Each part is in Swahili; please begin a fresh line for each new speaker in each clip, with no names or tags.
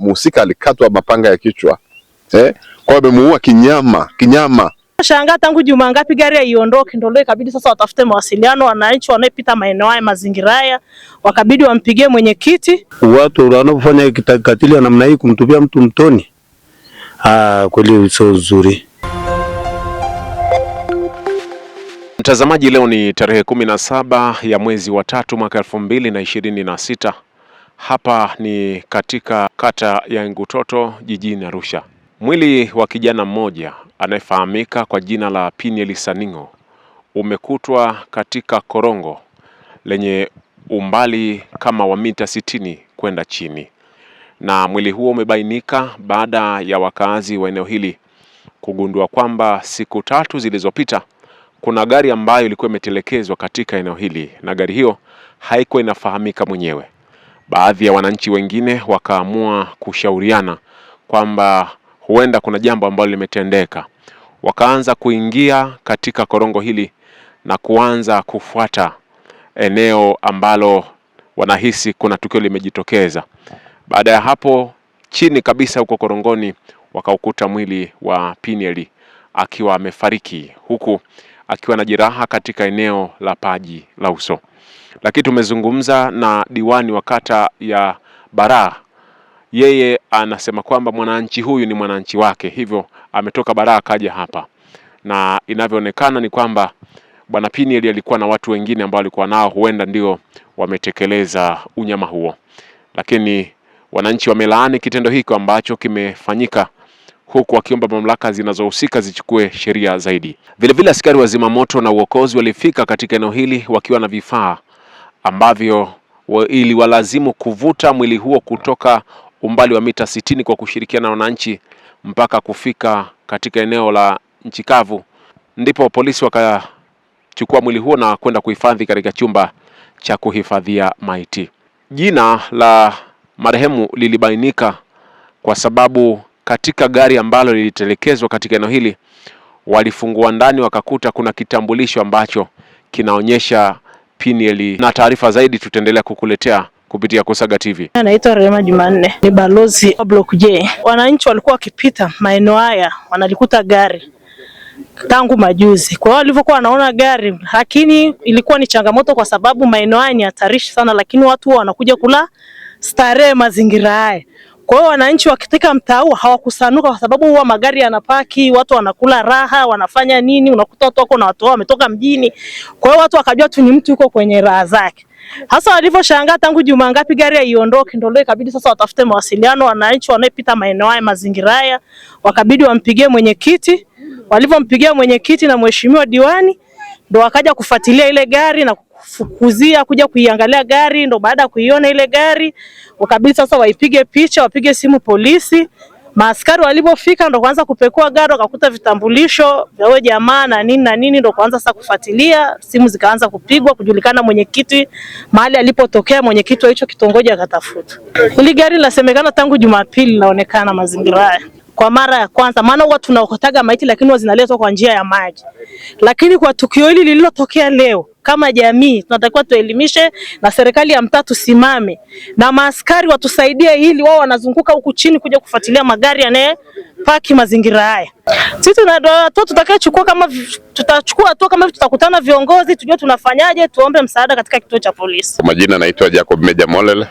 Mhusika alikatwa mapanga ya kichwa. Kwa hiyo amemuua kinyama.
Shangaa tangu juma ngapi gari haiondoki, ndio ikabidi sasa watafute mawasiliano wananchi wanayepita maeneo haya mazingira haya, wakabidi wampigie mwenyekiti.
Watu wanapofanya kikatili namna hii kumtupia mtu mtoni, kweli sio nzuri.
Mtazamaji, leo ni tarehe 17 ya mwezi wa 3 mwaka 2026. Hapa ni katika kata ya Engutoto jijini Arusha. Mwili wa kijana mmoja anayefahamika kwa jina la Piniel Saningo umekutwa katika korongo lenye umbali kama wa mita 60 kwenda chini. Na mwili huo umebainika baada ya wakazi wa eneo hili kugundua kwamba siku 3 zilizopita kuna gari ambayo ilikuwa imetelekezwa katika eneo hili, na gari hiyo haikuwa inafahamika mwenyewe. Baadhi ya wananchi wengine wakaamua kushauriana kwamba huenda kuna jambo ambalo limetendeka. Wakaanza kuingia katika korongo hili na kuanza kufuata eneo ambalo wanahisi kuna tukio limejitokeza. Baada ya hapo, chini kabisa huko korongoni wakaukuta mwili wa Piniel akiwa amefariki, huku akiwa na jeraha katika eneo la paji la uso. Lakini tumezungumza na diwani wa kata ya Baraa. Yeye anasema kwamba mwananchi huyu ni mwananchi wake, hivyo ametoka Baraa kaja hapa, na inavyoonekana ni kwamba bwana Piniel alikuwa na watu wengine ambao walikuwa nao, huenda ndio wametekeleza unyama huo. Lakini wananchi wamelaani kitendo hiki ambacho kimefanyika, huku wakiomba mamlaka zinazohusika zichukue sheria zaidi. Vile askari wa zimamoto na uokozi walifika katika eneo hili wakiwa na vifaa ambavyo ili walazimu kuvuta mwili huo kutoka umbali wa mita 60 kwa kushirikiana na wananchi mpaka kufika katika eneo la nchi kavu. Ndipo polisi wakachukua mwili huo na kwenda kuhifadhi katika chumba cha kuhifadhia maiti. Jina la marehemu lilibainika kwa sababu katika gari ambalo lilitelekezwa katika eneo hili walifungua ndani wakakuta kuna kitambulisho ambacho kinaonyesha Piniel. Na taarifa zaidi tutaendelea kukuletea kupitia Kusaga TV.
Anaitwa Rema Jumanne, ni balozi wa Block J. Wananchi walikuwa wakipita maeneo haya wanalikuta gari tangu majuzi. Kwa hiyo walivyokuwa wanaona gari, lakini ilikuwa ni changamoto kwa sababu maeneo haya ni hatarishi sana, lakini watu wanakuja kula starehe mazingira haya. Kwa hiyo wananchi wakitika mtaa huu hawakusanuka kwa sababu huwa magari yanapaki, watu wanakula raha, wanafanya nini, unakuta watu wako na watu wao wametoka mjini. Kwa hiyo watu wakajua tu ni mtu yuko kwenye raha zake. Hasa walivyoshangaa tangu juma ngapi gari haiondoki, ndio ikabidi sasa watafute mawasiliano wananchi wanayepita maeneo haya mazingira haya, wakabidi wampigie mwenyekiti. Walivyompigia mwenyekiti na mheshimiwa diwani, ndio wakaja kufuatilia ile gari na kufukuzia kuja kuiangalia gari. Ndio baada ya kuiona ile gari wakabidi sasa waipige picha, wapige simu polisi. Maaskari walipofika ndio kuanza kupekua gari, wakakuta vitambulisho vya wale jamaa na nini, ndio kuanza sasa kufuatilia. Simu zikaanza kupigwa kujulikana mwenyekiti mahali alipotokea, mwenyekiti wa hicho kitongoji akatafuta. Ile gari linasemekana tangu Jumapili linaonekana mazingira haya kwa mara ya kwanza, maana huwa tunaokotaga maiti lakini huwa zinaletwa kwa njia ya maji. Lakini kwa tukio hili lililotokea leo, kama jamii tunatakiwa tuelimishe na serikali ya mtaa tusimame na maaskari watusaidie, ili wao wanazunguka huku chini kuja kufuatilia magari yanayopaki mazingira haya. Sisi tutakayochukua kama tutachukua hatua kama tutakutana viongozi tujue tunafanyaje, tuombe msaada katika kituo cha polisi.
Kwa majina naitwa Jacob Meja Molele,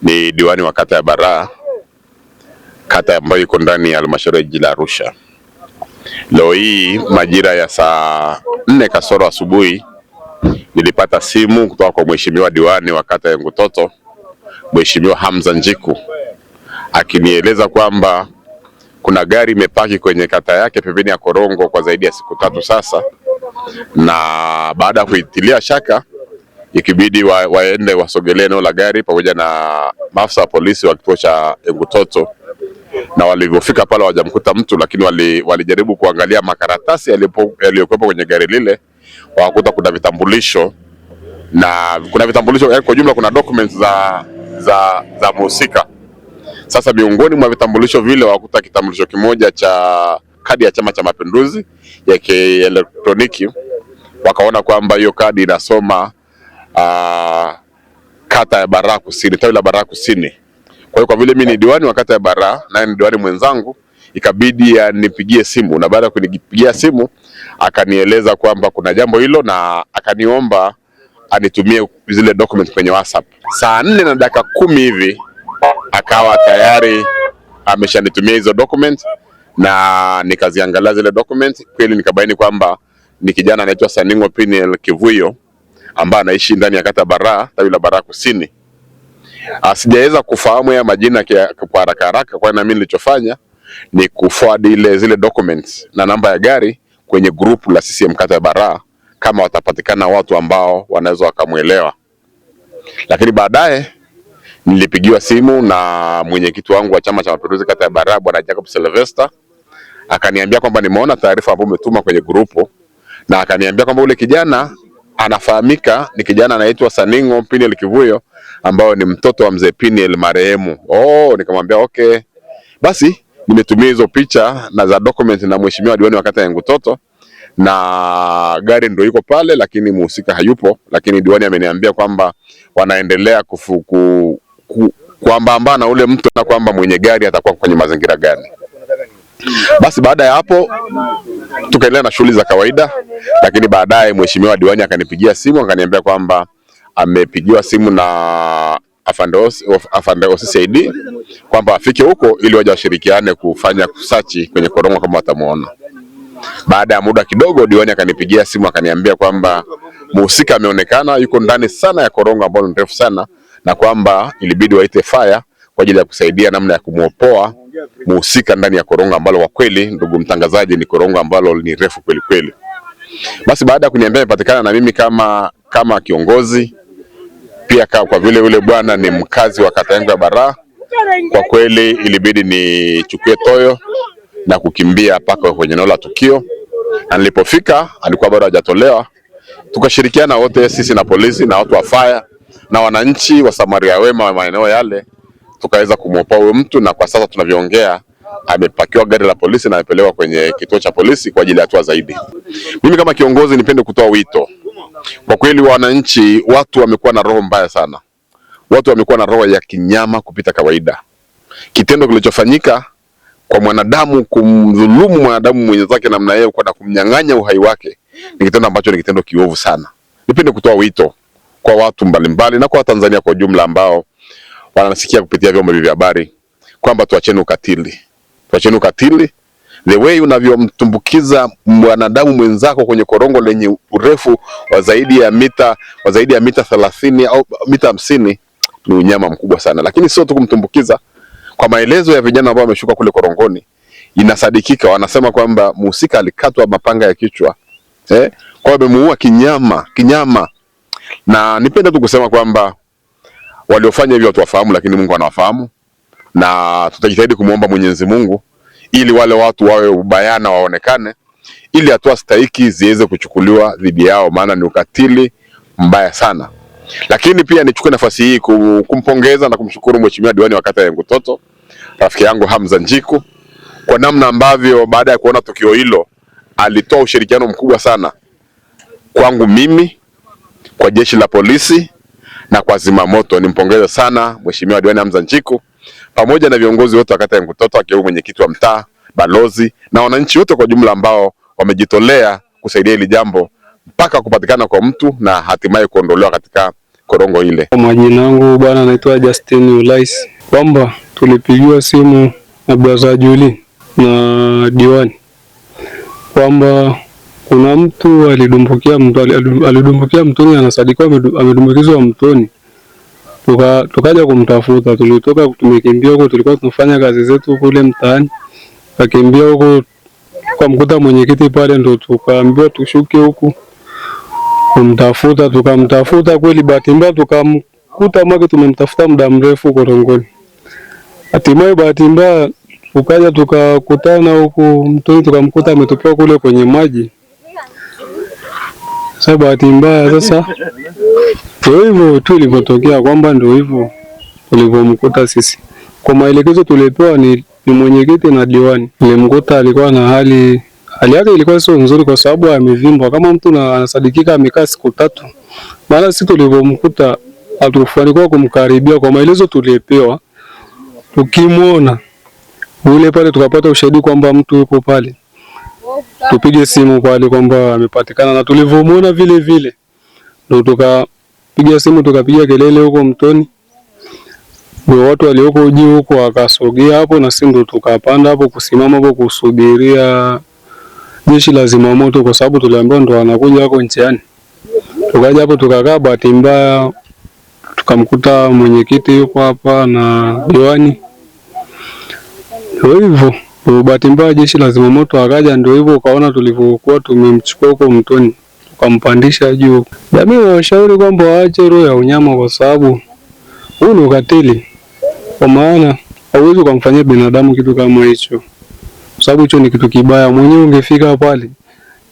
ni diwani wa kata ya Baraa, kata ambayo iko ndani ya halmashauri ya jiji la Arusha. Leo hii majira ya saa 4 kasoro asubuhi nilipata simu kutoka kwa mheshimiwa diwani wa kata ya Engutoto, Mheshimiwa Hamza Njiku, akinieleza kwamba kuna gari imepaki kwenye kata yake pembeni ya korongo kwa zaidi ya siku 3 sasa, na baada ya kuitilia shaka ikibidi waende wasogelee eneo la gari pamoja na maafisa wa polisi wa kituo cha Engutoto. Na walivyofika pale hawajamkuta mtu, lakini walijaribu kuangalia makaratasi yaliyokuwepo kwenye gari lile, wakakuta kuna vitambulisho, na kuna vitambulisho kwa jumla, kuna documents za mhusika. Sasa miongoni mwa vitambulisho vile wakakuta kitambulisho kimoja cha kadi ya Chama cha Mapinduzi ya kielektroniki. Wakaona kwamba hiyo kadi inasoma kata ya Baraa Kusini, tawi la Baraa Kusini. hiyo kwa vile mimi ni diwani wa kata ya Baraa na ni diwani mwenzangu, ikabidi anipigie simu, na baada ya kunipigia simu akanieleza kwamba kuna jambo hilo na akaniomba anitumie zile document kwenye WhatsApp. Saa 4:10 hivi akawa tayari ameshanitumia hizo document na nikaziangalia zile document. Kweli nikabaini kwamba ni kijana anaitwa Saningo Piniel Kivuyo ambaye anaishi ndani ya kata Baraa, tawi la Baraa Kusini. Sijaweza kufahamu ya majina kwa haraka, kwa nini nilichofanya ni kuforward zile documents na namba ya gari kwenye group la CCM kata ya Baraa, kama watapatikana watu ambao wanaweza wakamuelewa. Lakini baadaye nilipigiwa simu na mwenyekiti wangu wa Chama cha Mapinduzi kata ya Baraa, Bwana Jacob Sylvester, akaniambia kwamba nimeona taarifa ambayo umetuma kwenye grupu, na akaniambia kwamba ule kijana anafahamika, ni kijana anaitwa Saningo Piniel Kivuyo ambao ni mtoto wa mzee Piniel marehemu. Nikamwambia okay. Basi nimetumia hizo picha na za document na mheshimiwa diwani wa kata ya Ngutoto, na gari ndio iko pale, lakini muhusika hayupo. Lakini diwani ameniambia kwamba wanaendelea kuambana na ule mtu na kwamba mwenye gari atakuwa kwenye mazingira gani. Basi baada ya hapo tukaendelea na shughuli za kawaida, lakini baadaye mheshimiwa diwani akanipigia simu akaniambia kwamba amepigiwa simu na afande OCD kwamba afike huko ili waje washirikiane kufanya kusachi kwenye korongo kama watamuona. Baada ya muda kidogo diwani akanipigia simu akaniambia kwamba muhusika ameonekana yuko ndani sana ya korongo ambalo ni refu sana, na kwamba ilibidi waite fire kwa ajili ya kusaidia namna ya kumuopoa muhusika ndani ya korongo ambalo kwa kweli, ndugu mtangazaji, ni korongo ambalo ni refu kweli kweli. Basi baada ya kuniambia imepatikana, na mimi kama kiongozi pia kwa vile yule bwana ni mkazi wa kata yangu ya Baraa, kwa kweli ilibidi nichukue toyo na kukimbia paka kwenye eneo la tukio, na nilipofika alikuwa bado hajatolewa. Tukashirikiana wote, sisi na polisi na watu wa fire na wananchi wa Samaria wema wa maeneo yale, tukaweza kumuopoa huyo mtu, na kwa sasa tunavyoongea amepakiwa gari la polisi na amepelekwa kwenye kituo cha polisi kwa ajili ya hatua zaidi. Mimi kama kiongozi nipende kutoa wito. Kwa kweli wananchi, watu wamekuwa na roho mbaya sana. Watu wamekuwa na roho ya kinyama kupita kawaida. Kitendo kilichofanyika kwa mwanadamu, kumdhulumu mwanadamu mwenzake namna hiyo, kwa kumnyang'anya uhai wake, ni kitendo ambacho ni kitendo kiovu sana. Nipende kutoa wito kwa watu mbalimbali na kwa Tanzania kwa jumla ambao wanasikia kupitia vyombo vya habari kwamba tuacheni ukatili. Tuacheni ukatili. The way unavyomtumbukiza mwanadamu mwenzako kwenye korongo lenye urefu wa zaidi ya mita 30 au mita 50 ni unyama mkubwa sana. Lakini sio tu kumtumbukiza. Kwa maelezo ya vijana ambao wameshuka kule korongoni, inasadikika, wanasema kwamba muhusika alikatwa mapanga ya kichwa. Kwa hiyo amemuua kinyama. Na nipende tu kusema kwamba waliofanya hivyo watu wafahamu, lakini Mungu anawafahamu, na tutajitahidi kumuomba Mwenyezi Mungu ili wale watu wawe ubayana, waonekane, ili hatua stahiki ziweze kuchukuliwa dhidi yao, maana ni ukatili mbaya sana. Lakini pia nichukue nafasi hii kumpongeza na kumshukuru mheshimiwa diwani wa kata ya Ngutoto, rafiki yangu Hamza Njiku, kwa namna ambavyo baada ya kuona tukio hilo alitoa ushirikiano mkubwa sana kwangu mimi, kwa jeshi la polisi na kwa zimamoto. Nimpongeze sana mheshimiwa diwani Hamza Njiku pamoja na viongozi wote wa kata ya Ngutoto, akiwemo mwenyekiti wa mtaa, balozi na wananchi wote kwa jumla ambao wamejitolea kusaidia hili jambo mpaka kupatikana kwa mtu na hatimaye kuondolewa katika korongo ile.
Majina yangu bwana naitwa Justin Ulais, kwamba tulipigiwa simu na brother Juli na diwani kwamba kuna mtu alidumbukia mtoni, anasadikwa amedumbukizwa mtoni. Tukaja kumtafuta, tulitoka tumekimbia huko, tulikuwa tunafanya kazi zetu kule mtaani, tukakimbia huko tukamkuta mwenyekiti pale, ndo tukaambiwa tushuke huku kumtafuta. Tukamtafuta kweli, bahati mbaya tukamkuta mwake, tumemtafuta muda mrefu korongoni. Hatimaye bahati mbaya tukaja tukakutana huku mtoni, tukamkuta ametupwa kule kwenye maji. Sasa bahati mbaya sasa ndio hivyo tu ilivyotokea, kwamba ndio hivyo tulivyomkuta sisi. Kwa maelekezo tulipewa ni mwenyekiti na diwani, nilimkuta alikuwa na hali yake ilikuwa sio nzuri, kwa sababu amevimba kama mtu anasadikika amekaa siku 3. Maana sisi tulivyomkuta hatukufanikiwa kumkaribia. Kwa maelezo tulipewa tukimwona ule pale tukapata ushahidi kwamba mtu yuko pale, tupige simu pale kwamba amepatikana, na tulivyomwona vile vile ndio tukapiga simu tukapiga kelele huko mtoni, ndio watu walioko juu huko wakasogea hapo, na sisi ndio tukapanda hapo kusimama hapo kusubiria jeshi la zimamoto, kwa sababu tuliambiwa ndio wanakuja wako njiani. Tukaja hapo tukakaa, bahati mbaya tukamkuta mwenyekiti yuko hapa na diwani. Ndio hivyo, bahati mbaya jeshi la zimamoto akaja, ndio hivyo ukaona tulivyokuwa tumemchukua huko mtoni tukampandisha juu. Jamii washauri kwamba waache roho ya unyama, kwa sababu huu ni ukatili, kwa maana hauwezi kumfanyia binadamu kitu kama hicho, kwa sababu hicho ni kitu kibaya. Mwenyewe ungefika pale,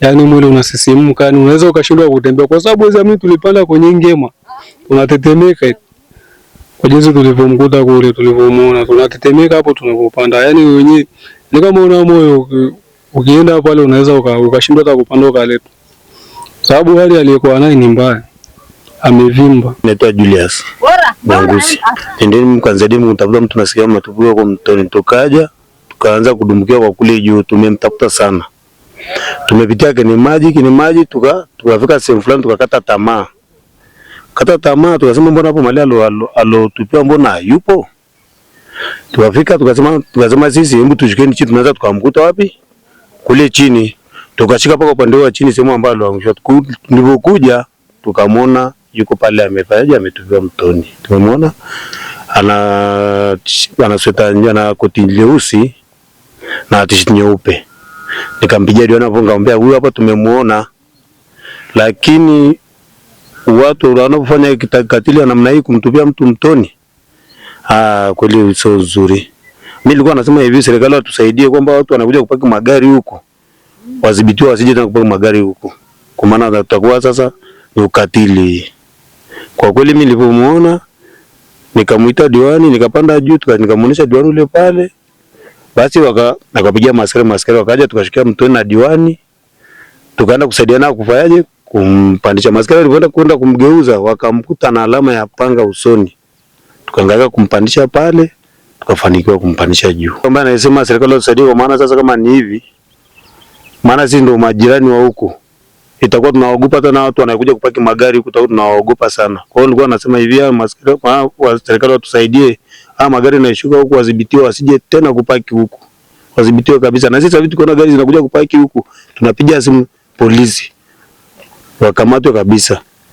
yani mwili unasisimka, yani unaweza ukashindwa kutembea, kwa sababu zamani tulipanda kwenye ngema tunatetemeka. Kwa jinsi tulivyomkuta kule, tulivyomuona tunatetemeka hapo tunapopanda, yani wenyewe ni kama una moyo, ukienda pale unaweza ukashindwa hata kupanda ukaleta, sababu hali aliyokuwa nayo ni mbaya, amevimba.
Naitwa Julius Bangusi. Endeni mkanzaidi mtafuta mtu, nasikia matupuo kwa mtoni, tukaja tukaanza kudumbukia kwa kule juu, tumemtafuta sana. Tumepitia kwenye maji tukafika sehemu fulani tukakata tamaa. Tukasema mbona hapo mali alotupia mbona yupo? Tukafika tukasema sisi hebu tushikeni chini, tunaanza tukamkuta wapi? Kule chini. Tukashika paka upande wa chini sehemu ambayo nilipokuja tukamwona yuko pale ametupia mtoni. Tumemwona ana sweta na koti nyeusi na t-shirt nyeupe. Nikampigia diwani hapo nikamwambia huyu hapa tumemwona. Lakini watu wanapofanya kitakatili ya namna hii kumtupia mtu mtoni, kweli sio nzuri. Mimi nilikuwa nasema hivi, serikali watusaidie kwamba watu wanakuja kupaki magari huko wadhibitiwe wasije tena kupaki magari huko, kwa maana tutakuwa sasa ni ukatili. Kwa kweli mimi nilipomuona nikamuita diwani, nikapanda juu nikamuonesha diwani ule pale. Basi nakapigia maskari wakaja, tukashikia mtoni na diwani, tukaenda kusaidiana kufanyaje kumpandisha. Maskari walipoenda kwenda kumgeuza wakamkuta na alama ya panga usoni, tukaangalia kumpandisha pale, tukafanikiwa kumpandisha juu. Kwamba anasema serikali tusaidie, kwa maana sasa kama ni hivi, maana sisi ndio majirani wa huko, itakuwa tunaogopa hata na watu wanakuja kupaki magari huko, tunaogopa sana. Kwa hiyo nilikuwa nasema hivi, maskari wa serikali watusaidie, magari yanashuka huko wadhibitiwe wasije tena kupaki huko, wadhibitiwe kabisa. Na sisi hivi tukiona gari zinakuja kupaki huko tunapiga simu polisi wakamatwe kabisa.